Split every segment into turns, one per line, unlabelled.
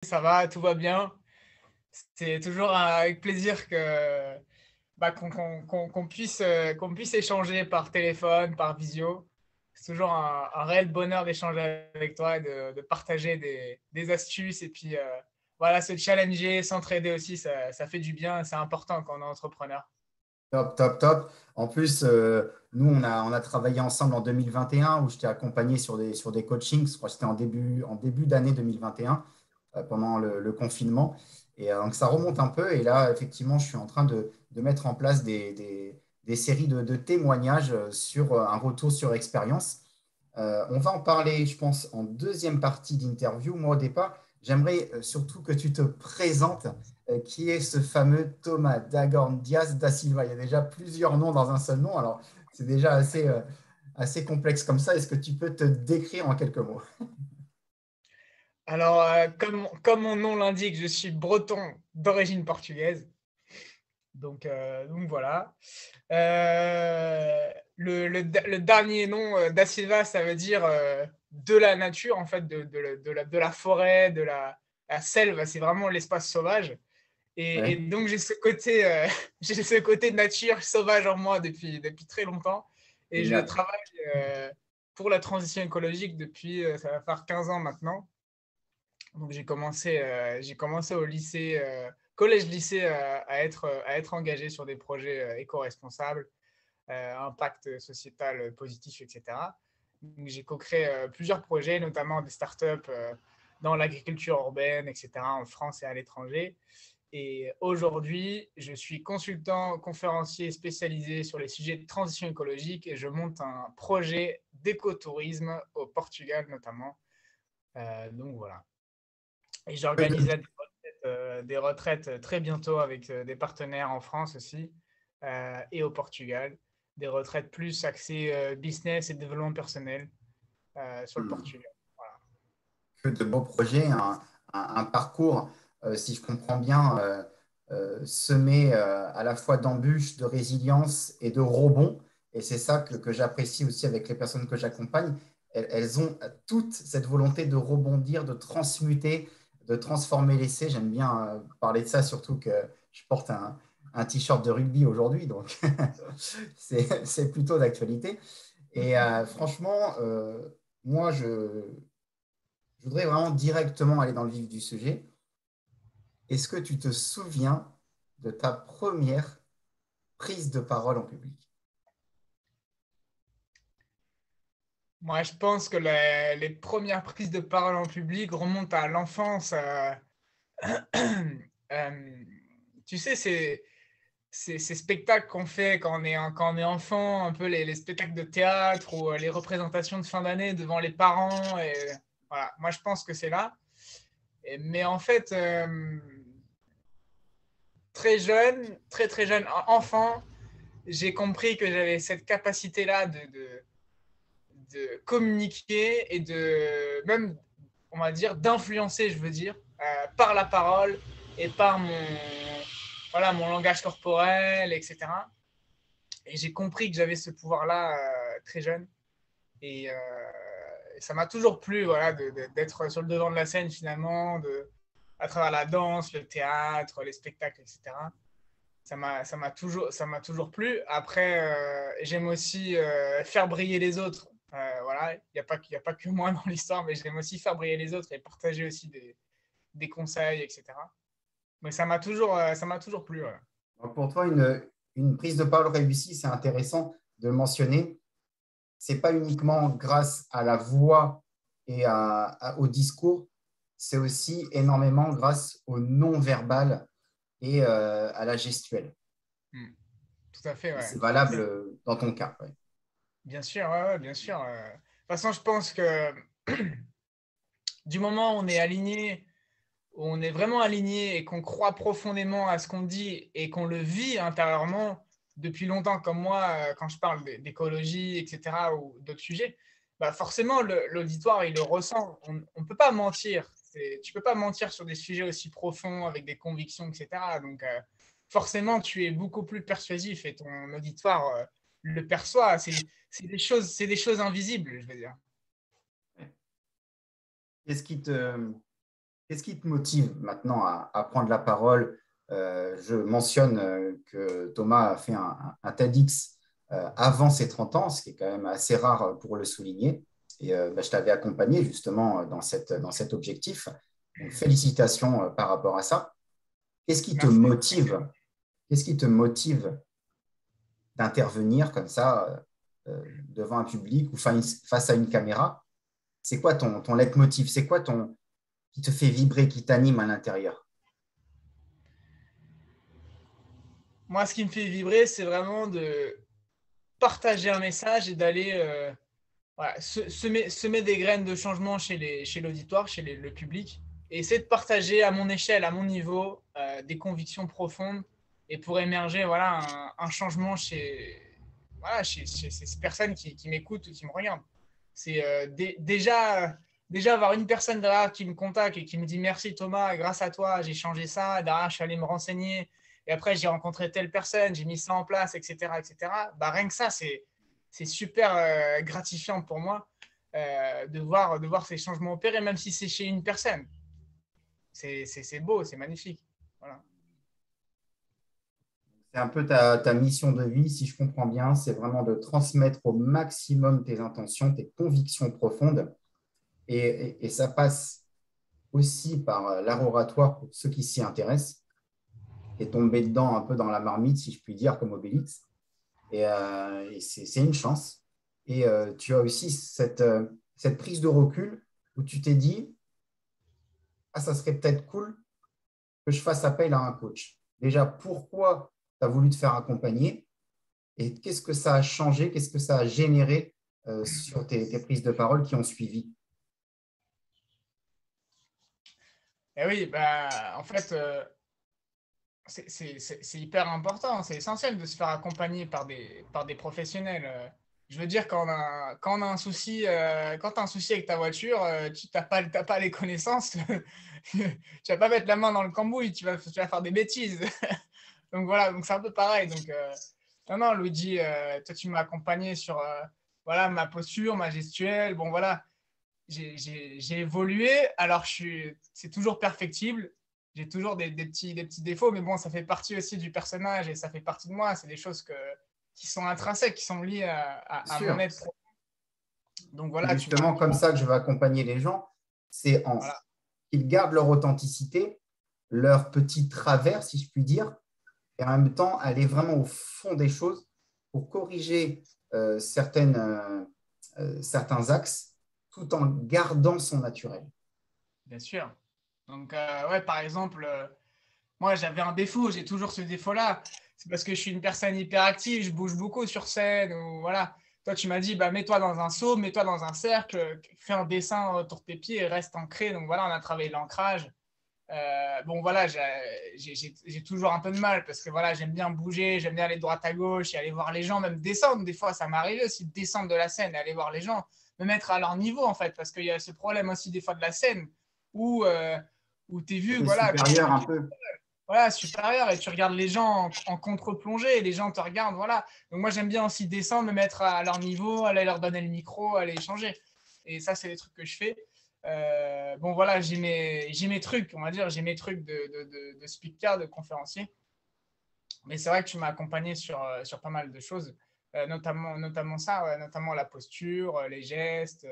Ça va, tout va bien. C'est toujours avec plaisir qu'on puisse échanger par téléphone, par visio. C'est toujours un réel bonheur d'échanger avec toi et de partager des astuces et puis voilà, se challenger, s'entraider aussi, ça fait du bien, c'est important quand on est entrepreneur.
Top, top, top. En plus, nous, on a travaillé ensemble en 2021 où je t'ai accompagné sur des coachings. Je crois que c'était en début d'année 2021, pendant le confinement. Et donc, ça remonte un peu. Et là, effectivement, je suis en train de mettre en place des séries de témoignages sur un retour sur expérience. On va en parler, je pense, en deuxième partie d'interview. Moi, au départ, j'aimerais surtout que tu te présentes. Qui est ce fameux Thomas Dagorn Diaz da Silva? Il y a déjà plusieurs noms dans un seul nom, alors c'est déjà assez complexe comme ça. Est-ce que tu peux te décrire en quelques mots?
Alors, comme mon nom l'indique, je suis breton d'origine portugaise. Donc voilà. Le dernier nom, Da Silva, ça veut dire de la nature, en fait, de la forêt, la selve. C'est vraiment l'espace sauvage. Et
Ouais,
donc, j'ai ce côté nature sauvage en moi depuis très longtemps. Et je
génial.
travaille pour la transition écologique depuis, ça va faire 15 ans maintenant. Donc j'ai commencé au lycée, collège-lycée à être engagé sur des projets éco-responsables, impact sociétal positif, etc. Donc, j'ai co-créé plusieurs projets, notamment des startups dans l'agriculture urbaine, etc., en France et à l'étranger. Et aujourd'hui, je suis consultant, conférencier spécialisé sur les sujets de transition écologique et je monte un projet d'écotourisme au Portugal notamment. Donc voilà. Et j'organiserai des retraites très bientôt avec des partenaires en France aussi et au Portugal. Des retraites plus axées business et développement personnel sur le
Hmm.
Portugal. Voilà.
Que de beaux projets, un parcours, si je comprends bien, semé à la fois d'embûches, de résilience et de rebonds. Et c'est ça que j'apprécie aussi avec les personnes que j'accompagne. Elles ont toute cette volonté de rebondir, de transmuter, de transformer l'essai. J'aime bien parler de ça, surtout que je porte un t-shirt de rugby aujourd'hui, donc c'est plutôt d'actualité. Et franchement, moi, je voudrais vraiment directement aller dans le vif du sujet. Est-ce que tu te souviens de ta première prise de parole en public?
Moi, je pense que les premières prises de parole en public remontent à l'enfance. Euh, tu sais, ces spectacles qu'on fait quand on est enfant, un peu les spectacles de théâtre ou les représentations de fin d'année devant les parents. Et, voilà, moi, je pense que c'est là. Mais en fait, très jeune, très très jeune, enfant, j'ai compris que j'avais cette capacité-là de communiquer et de même, on va dire, d'influencer, je veux dire, par la parole et par voilà, mon langage corporel, etc. Et j'ai compris que j'avais ce pouvoir-là très jeune. Et ça m'a toujours plu voilà, d'être sur le devant de la scène finalement, à travers la danse, le théâtre, les spectacles, etc. Ça m'a toujours plu. Après, j'aime aussi faire briller les autres. Voilà, il y a pas que moi dans l'histoire, mais j'aime aussi faire briller les autres et partager aussi des conseils, etc. Mais ça m'a toujours plu. Voilà.
Alors, pour toi, une prise de parole réussie, c'est intéressant de le mentionner. C'est pas uniquement grâce à la voix et au discours, c'est aussi énormément grâce au non-verbal et à la gestuelle.
Mm. Tout à fait,
Et
ouais.
c'est valable dans ton cas. Ouais.
Bien sûr, ouais, ouais, bien sûr. De toute façon, je pense que du moment où on est aligné, où on est vraiment aligné et qu'on croit profondément à ce qu'on dit et qu'on le vit intérieurement depuis longtemps, comme moi, quand je parle d'écologie, etc., ou d'autres sujets, bah forcément, l'auditoire, il le ressent. On ne peut pas mentir. Tu ne peux pas mentir sur des sujets aussi profonds, avec des convictions, etc. Donc, forcément, tu es beaucoup plus persuasif et ton auditoire le perçoit. C'est des choses invisibles, je veux dire.
Qu'est-ce qui te, Qu'est-ce qui te motive maintenant à prendre la parole? Je mentionne que Thomas a fait un TEDx avant ses 30 ans, ce qui est quand même assez rare pour le souligner. Et bah, je t'avais accompagné justement dans cet objectif. Donc, félicitations par rapport à ça. Qu'est-ce qui te
Merci.
motive? Qu'est-ce qui te motive d'intervenir comme ça devant un public ou face à une caméra? C'est quoi ton leitmotiv? C'est quoi qui te fait vibrer, qui t'anime à l'intérieur?
Moi, ce qui me fait vibrer, c'est vraiment de partager un message et d'aller voilà, semer des graines de changement chez l'auditoire, le public, et essayer de partager à mon échelle, à mon niveau, des convictions profondes et pour émerger voilà, un changement voilà, chez ces personnes qui m'écoutent ou qui me regardent. C'est déjà avoir une personne derrière qui me contacte et qui me dit merci Thomas, grâce à toi, j'ai changé ça. Derrière, je suis allé me renseigner et après, j'ai rencontré telle personne, j'ai mis ça en place, etc. etc. Bah, rien que ça, c'est super gratifiant pour moi de voir ces changements opérer, même si c'est chez une personne. C'est beau, c'est magnifique. Voilà.
C'est un peu ta mission de vie, si je comprends bien, c'est vraiment de transmettre au maximum tes intentions, tes convictions profondes. Et ça passe aussi par l'art oratoire pour ceux qui s'y intéressent, et tomber dedans un peu dans la marmite, si je puis dire, comme Obélix. Et c'est une chance. Et tu as aussi cette prise de recul où tu t'es dit, ah, ça serait peut-être cool que je fasse appel à un coach. Déjà, pourquoi tu as voulu te faire accompagner et qu'est-ce que ça a changé, qu'est-ce que ça a généré sur tes prises de parole qui ont suivi?
Et oui, bah, en fait, c'est hyper important, c'est essentiel de se faire accompagner par des professionnels. Je veux dire, quand on a un souci, quand tu as un souci avec ta voiture, tu t'as pas les connaissances, tu vas pas mettre la main dans le cambouis, tu vas faire des bêtises. Donc voilà, donc c'est un peu pareil. Donc, non, non, Luigi, toi, tu m'as accompagné sur voilà, ma posture, ma gestuelle. Bon, voilà, j'ai évolué. Alors, c'est toujours perfectible. J'ai toujours des petits défauts, mais bon, ça fait partie aussi du personnage et ça fait partie de moi. C'est des choses qui sont intrinsèques, qui sont liées
Bien
à mon
sûr,
être. Donc
c'est
voilà, tu vois.
justement comme ça que je vais accompagner les gens, c'est en
Voilà,
qu'ils gardent leur authenticité, leur petit travers, si je puis dire, et en même temps aller vraiment au fond des choses pour corriger certains axes tout en gardant son naturel.
bien sûr. Donc, ouais, par exemple, moi, j'avais un défaut, j'ai toujours ce défaut-là. C'est parce que je suis une personne hyperactive, je bouge beaucoup sur scène. Ou, voilà. Toi, tu m'as dit, bah, mets-toi dans un seau, mets-toi dans un cercle, fais un dessin autour de tes pieds et reste ancré. Donc voilà, on a travaillé l'ancrage. Bon, voilà, j'ai toujours un peu de mal parce que voilà, j'aime bien bouger, j'aime bien aller de droite à gauche et aller voir les gens, même descendre. Des fois, ça m'arrive aussi de descendre de la scène et aller voir les gens, me mettre à leur niveau en fait, parce qu'il y a ce problème aussi des fois de la scène où, où tu es vu,
Côté
voilà,
supérieur un peu.
voilà, supérieur et tu regardes les gens en contre-plongée et les gens te regardent, voilà. Donc moi, j'aime bien aussi descendre, me mettre à leur niveau, aller leur donner le micro, aller échanger. Et ça, c'est des trucs que je fais. Bon, voilà, j'ai mes trucs, on va dire, j'ai mes trucs de speaker, de conférencier. Mais c'est vrai que tu m'as accompagné sur pas mal de choses, notamment ça, ouais, notamment la posture, les gestes,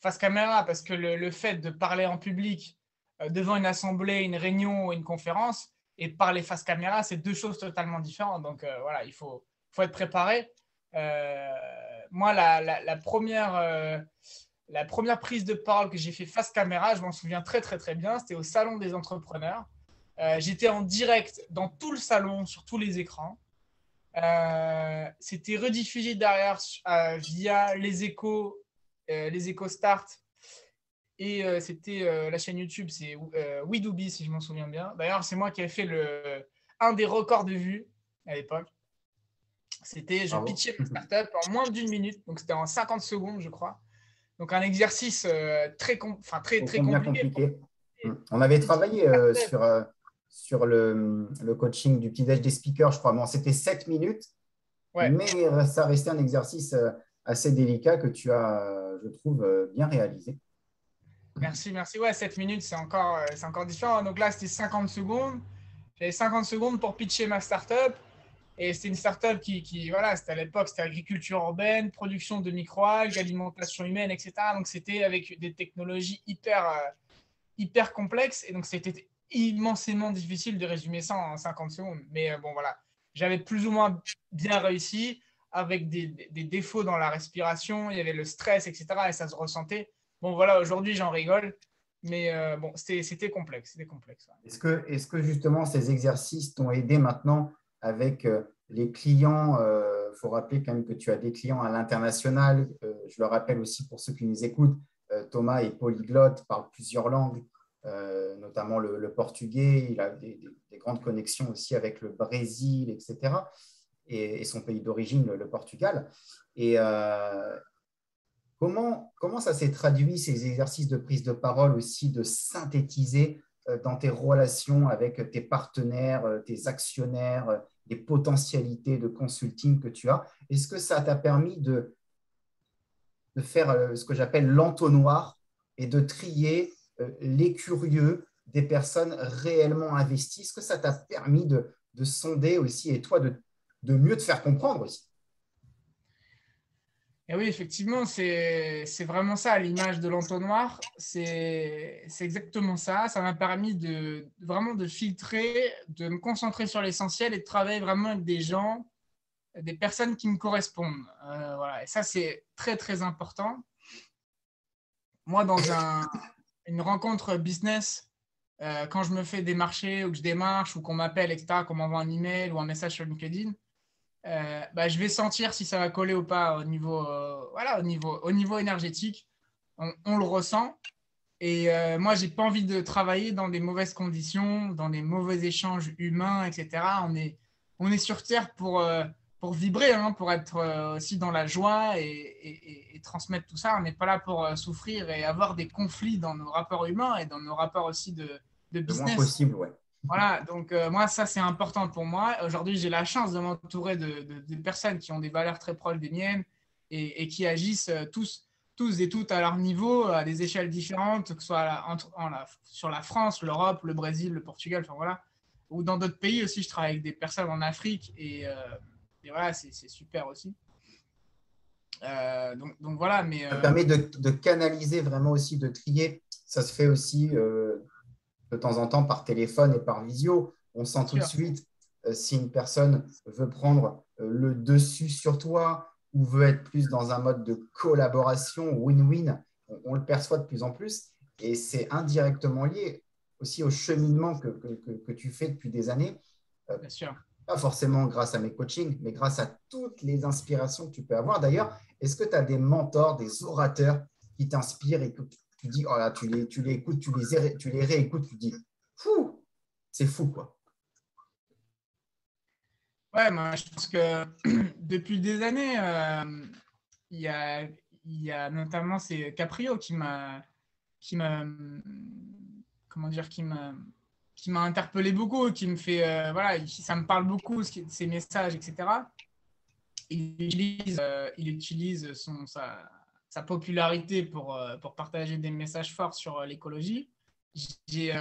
face caméra, parce que le fait de parler en public devant une assemblée, une réunion ou une conférence, et de parler face caméra, c'est deux choses totalement différentes. Donc voilà, faut être préparé. Euh, Moi, la première prise de parole que j'ai fait face caméra, je m'en souviens très très très bien, c'était au Salon des entrepreneurs. J'étais en direct dans tout le salon, sur tous les écrans. C'était rediffusé derrière via les échos Start. Et c'était la chaîne YouTube, c'est WeDoBee, si je m'en souviens bien. D'ailleurs, c'est moi qui ai fait un des records de vues à l'époque. C'était, je
Bravo.
pitchais ma startup en moins d'une minute, donc c'était en 50 secondes, je crois. Donc un exercice
Au
très
combien
compliqué pour
compliqué. On avait
pitcher
travaillé
une startup.
sur le coaching du petit-déj des speakers, je crois. Bon, c'était 7 minutes,
Ouais,
mais ça restait un exercice assez délicat que tu as, je trouve, bien réalisé.
Merci, merci. Ouais, 7 minutes, c'est encore différent. Donc là, c'était 50 secondes. J'avais 50 secondes pour pitcher ma startup. Et c'était une startup voilà, c'était à l'époque, c'était agriculture urbaine, production de microalgues, alimentation humaine, etc. Donc c'était avec des technologies hyper complexes. Et donc c'était immensément difficile de résumer ça en 50 secondes. Mais bon, voilà, j'avais plus ou moins bien réussi avec des défauts dans la respiration, il y avait le stress, etc. Et ça se ressentait. Bon, voilà, aujourd'hui, j'en rigole. Mais bon, c'était complexe. C'était complexe. Ouais.
Est-ce que justement ces exercices t'ont aidé maintenant avec les clients? Il faut rappeler quand même que tu as des clients à l'international. Je le rappelle aussi pour ceux qui nous écoutent, Thomas est polyglotte, parle plusieurs langues, notamment le portugais. Il a des grandes connexions aussi avec le Brésil, etc. Et son pays d'origine, le Portugal. Et comment ça s'est traduit, ces exercices de prise de parole aussi, de synthétiser dans tes relations avec tes partenaires, tes actionnaires, les potentialités de consulting que tu as? Est-ce que ça t'a permis de faire ce que j'appelle l'entonnoir et de trier les curieux des personnes réellement investies? Est-ce que ça t'a permis de sonder aussi et toi de mieux te faire comprendre aussi?
Et oui, effectivement, c'est vraiment ça, l'image de l'entonnoir. C'est exactement ça. Ça m'a permis vraiment de filtrer, de me concentrer sur l'essentiel et de travailler vraiment avec des gens, des personnes qui me correspondent. Voilà. Et ça, c'est très, très important. Moi, dans une rencontre business, quand je me fais démarcher ou que je démarche ou qu'on m'appelle, etc., qu'on m'envoie un email ou un message sur LinkedIn, je vais sentir si ça va coller ou pas au niveau, voilà, au niveau énergétique. On le ressent. Et moi, j'ai pas envie de travailler dans des mauvaises conditions, dans des mauvais échanges humains, etc. On est sur Terre pour vibrer, hein, pour être aussi dans la joie et transmettre tout ça. On n'est pas là pour souffrir et avoir des conflits dans nos rapports humains et dans nos rapports aussi de
Le moins
business.
possible, ouais.
Voilà, donc moi, ça, c'est important pour moi. Aujourd'hui, j'ai la chance de m'entourer de personnes qui ont des valeurs très proches des miennes et qui agissent tous et toutes à leur niveau, à des échelles différentes, que ce soit sur la France, l'Europe, le Brésil, le Portugal, enfin voilà. Ou dans d'autres pays aussi, je travaille avec des personnes en Afrique et voilà, c'est super aussi. Donc voilà, mais
Ça permet de canaliser vraiment aussi, de trier. Ça se fait aussi de temps en temps par téléphone et par visio. On sent
bien
tout de
sûr.
suite si une personne veut prendre le dessus sur toi ou veut être plus dans un mode de collaboration, win-win. On le perçoit de plus en plus et c'est indirectement lié aussi au cheminement que tu fais depuis des années. Euh,
Bien sûr.
Pas forcément grâce à mes coachings, mais grâce à toutes les inspirations que tu peux avoir. D'ailleurs, est-ce que tu as des mentors, des orateurs qui t'inspirent et que tu dis, oh là, tu les écoutes, tu les réécoutes, tu dis, fou, c'est fou, quoi.
Ouais, moi, je pense que depuis des années, il y a, il y a notamment c'est Caprio qui m'a, comment dire, qui m'a interpellé beaucoup, qui me fait, voilà, ça me parle beaucoup, ses messages, etc. Il utilise sa popularité pour partager des messages forts sur l'écologie. J'ai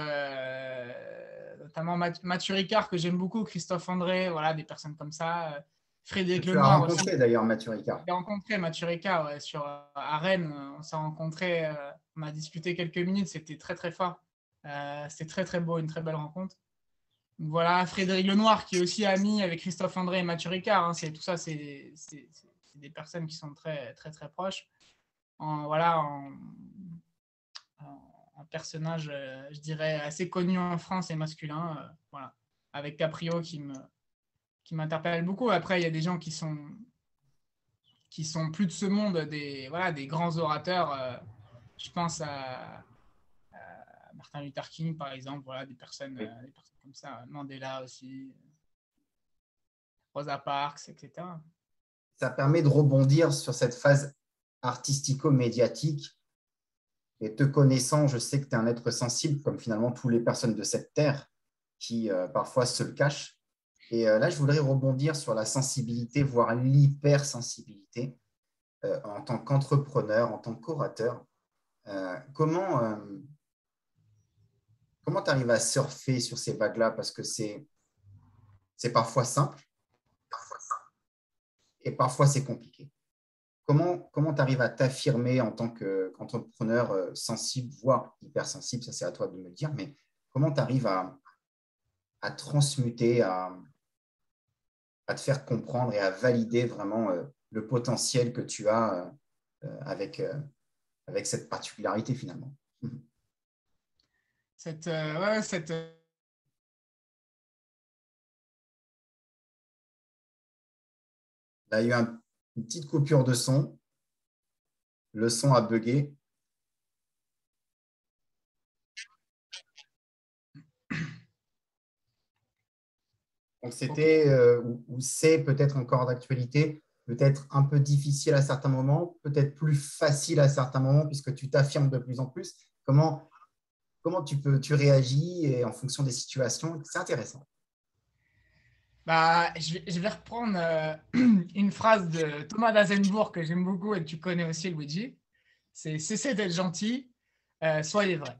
notamment Mathieu Ricard que j'aime beaucoup, Christophe André, voilà, des personnes comme ça.
Que
Frédéric
tu as
Lenoir aussi.
rencontré d'ailleurs, Mathieu Ricard.
J'ai rencontré Mathieu Ricard ouais, à Rennes. On s'est rencontrés, on a discuté quelques minutes, c'était très très fort. C'était très très beau, une très belle rencontre. Donc, voilà, Frédéric Lenoir qui est aussi ami avec Christophe André et Mathieu Ricard. Hein, tout ça, c'est des personnes qui sont très très très proches. Voilà, en personnage, je dirais, assez connu en France et masculin. Voilà, avec Caprio qui m'interpelle beaucoup. Après, il y a des gens qui sont plus de ce monde, voilà, des grands orateurs. Je pense à Martin Luther King, par exemple, voilà,
Oui.
des personnes comme ça. Mandela aussi, Rosa Parks, etc.
Ça permet de rebondir sur cette phase artistico-médiatique. Et te connaissant, je sais que tu es un être sensible, comme finalement toutes les personnes de cette terre qui parfois se le cachent. Et là, je voudrais rebondir sur la sensibilité, voire l'hypersensibilité en tant qu'entrepreneur, en tant qu'orateur. Comment tu arrives à surfer sur ces vagues-là? Parce que c'est parfois simple et parfois c'est compliqué. Comment tu arrives à t'affirmer en tant qu'entrepreneur sensible, voire hypersensible, ça c'est à toi de me le dire, mais comment tu arrives à transmuter, à te faire comprendre et à valider vraiment le potentiel que tu as avec cette particularité finalement? Là, il y a eu une petite coupure de son. Le son a bugué. Donc, c'était ou c'est peut-être encore d'actualité, peut-être un peu difficile à certains moments, peut-être plus facile à certains moments puisque tu t'affirmes de plus en plus. Comment tu réagis et en fonction des situations? C'est intéressant.
Bah, je vais reprendre une phrase de Thomas d'Azenbourg que j'aime beaucoup et que tu connais aussi, Luigi. C'est cessez d'être gentil, soyez vrai.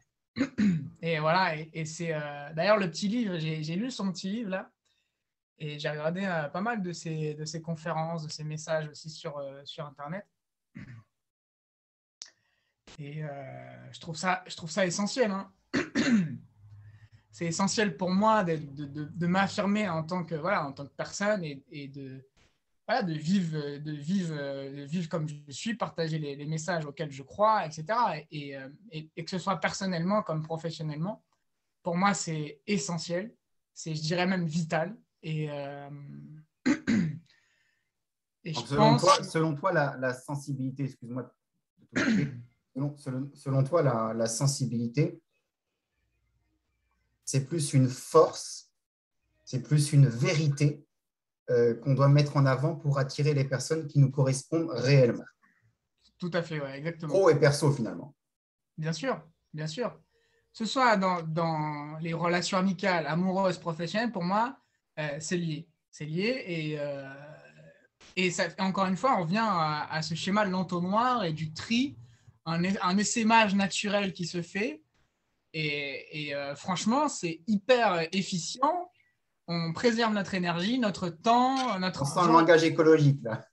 Et voilà, et c'est d'ailleurs le petit livre, j'ai lu son petit livre là, et j'ai regardé pas mal de ses conférences, de ses messages aussi sur Internet. Et je trouve ça essentiel. Hein. C'est essentiel pour moi de m'affirmer en tant que, voilà, en tant que personne et de, voilà, de vivre comme je suis, partager les messages auxquels je crois, etc. Et que ce soit personnellement comme professionnellement, pour moi, c'est essentiel. C'est, je dirais même vital. Et je
Donc,
pense.
selon toi la sensibilité, excuse-moi de te couper, selon toi, la sensibilité, c'est plus une force, c'est plus une vérité qu'on doit mettre en avant pour attirer les personnes qui nous correspondent réellement.
Tout à fait, ouais, exactement.
Pro et perso, finalement.
Bien sûr, bien sûr. Que ce soit dans les relations amicales, amoureuses, professionnelles, pour moi, c'est lié. C'est lié et ça, encore une fois, on revient à ce schéma de l'entonnoir et du tri, un essaimage naturel qui se fait. Franchement, c'est hyper efficient. On préserve notre énergie, notre temps,
On
notre
sent le
argent.
langage écologique, là.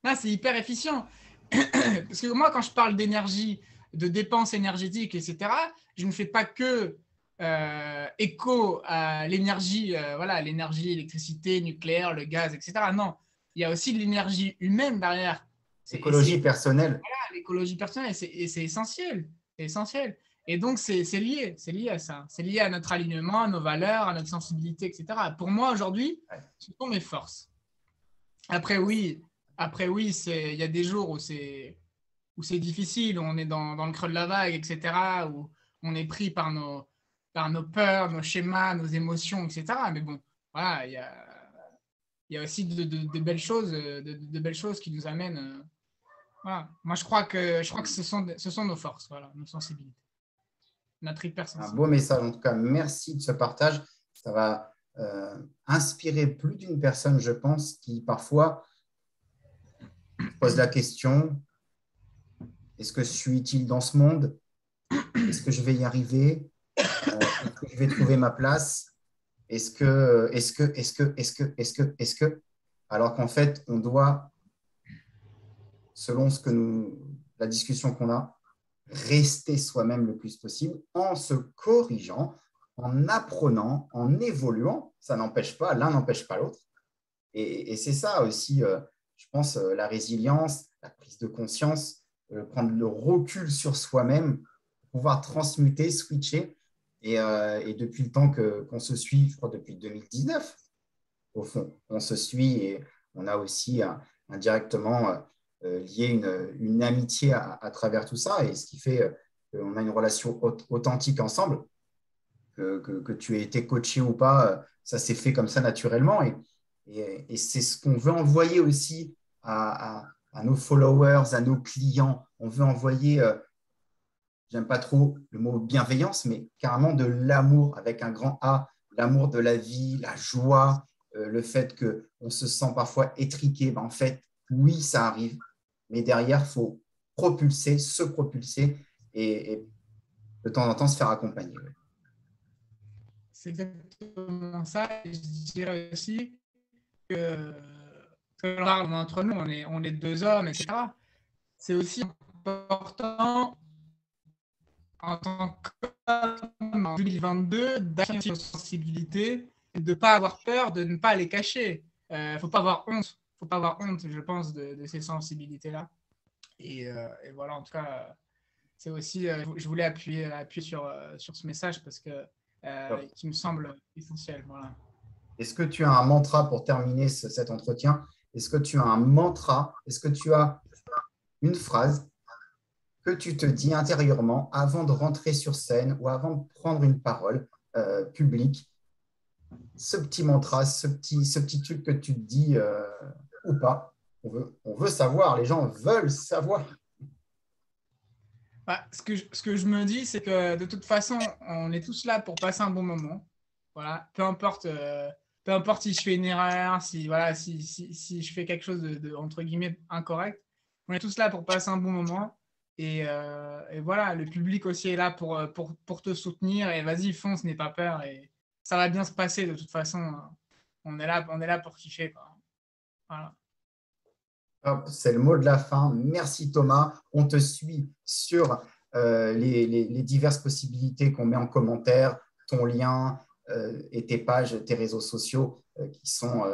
Là, c'est hyper efficient. Parce que moi, quand je parle d'énergie, de dépenses énergétiques, etc., je ne fais pas que écho à l'énergie, voilà, l'énergie, l'électricité, nucléaire, le gaz, etc. Non, il y a aussi de l'énergie humaine derrière.
Écologie personnelle.
Voilà, l'écologie personnelle, et c'est essentiel. C'est essentiel. Et donc, c'est lié à ça. C'est lié à notre alignement, à nos valeurs, à notre sensibilité, etc. Pour moi, aujourd'hui, ce sont mes forces. Après, oui, il y a des jours où c'est difficile, où on est dans le creux de la vague, etc., où on est pris par nos peurs, nos schémas, nos émotions, etc. Mais bon, voilà, il y a aussi de belles choses, de belles choses qui nous amènent. Voilà. Moi, je crois que ce sont nos forces, voilà, nos sensibilités, notre
Un beau
hypersensibilité.
message. En tout cas, merci de ce partage. Ça va inspirer plus d'une personne, je pense, qui parfois se pose la question, est-ce que je suis utile dans ce monde? Est-ce que je vais y arriver? Est-ce que je vais trouver ma place? Est-ce que, alors qu'en fait, on doit, selon la discussion qu'on a, rester soi-même le plus possible en se corrigeant, en apprenant, en évoluant. Ça n'empêche pas, l'un n'empêche pas l'autre. Et c'est ça aussi, je pense, la résilience, la prise de conscience, prendre le recul sur soi-même, pouvoir transmuter, switcher. Et depuis le temps qu'on se suit, je crois depuis 2019, au fond, on se suit et on a aussi indirectement lié une amitié à travers tout ça. Et ce qui fait qu'on a une relation authentique ensemble, que tu aies été coaché ou pas, ça s'est fait comme ça naturellement. Et c'est ce qu'on veut envoyer aussi à nos followers, à nos clients. On veut envoyer, j'aime pas trop le mot bienveillance, mais carrément de l'amour avec un grand A, l'amour de la vie, la joie, le fait qu'on se sent parfois étriqué. Ben, en fait, oui, ça arrive, mais derrière, il faut propulser, se propulser et de temps en temps se faire accompagner.
C'est exactement ça. Et je dirais aussi que, entre nous, on est deux hommes, etc. C'est aussi important en tant qu'homme en 2022 d'affirmer nos sensibilités et de ne pas avoir peur, de ne pas les cacher. Faut pas avoir honte. Faut pas avoir honte, je pense, de ces sensibilités-là. Et voilà, en tout cas, c'est aussi, je voulais appuyer sur ce message parce que qui me semble essentiel. Voilà.
Est-ce que tu as un mantra pour terminer cet entretien? Est-ce que tu as un mantra? Est-ce que tu as une phrase que tu te dis intérieurement avant de rentrer sur scène ou avant de prendre une parole publique? Ce petit mantra, ce petit truc que tu te dis ou pas, on veut savoir, les gens veulent savoir.
Bah, ce que je me dis, c'est que de toute façon, on est tous là pour passer un bon moment. Voilà, peu importe si je fais une erreur, si, voilà, si je fais quelque chose entre guillemets, incorrect. On est tous là pour passer un bon moment. Et voilà, le public aussi est là pour te soutenir. Et vas-y, fonce, n'aie pas peur. Et ça va bien se passer de toute façon. On est là pour kiffer, quoi. Voilà.
C'est le mot de la fin. Merci Thomas. On te suit sur les diverses possibilités qu'on met en commentaire, ton lien et tes pages, tes réseaux sociaux qui sont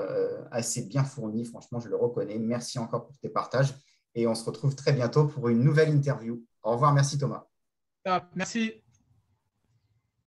assez bien fournis. Franchement, je le reconnais. Merci encore pour tes partages et on se retrouve très bientôt pour une nouvelle interview. Au revoir. Merci Thomas.
Top, merci.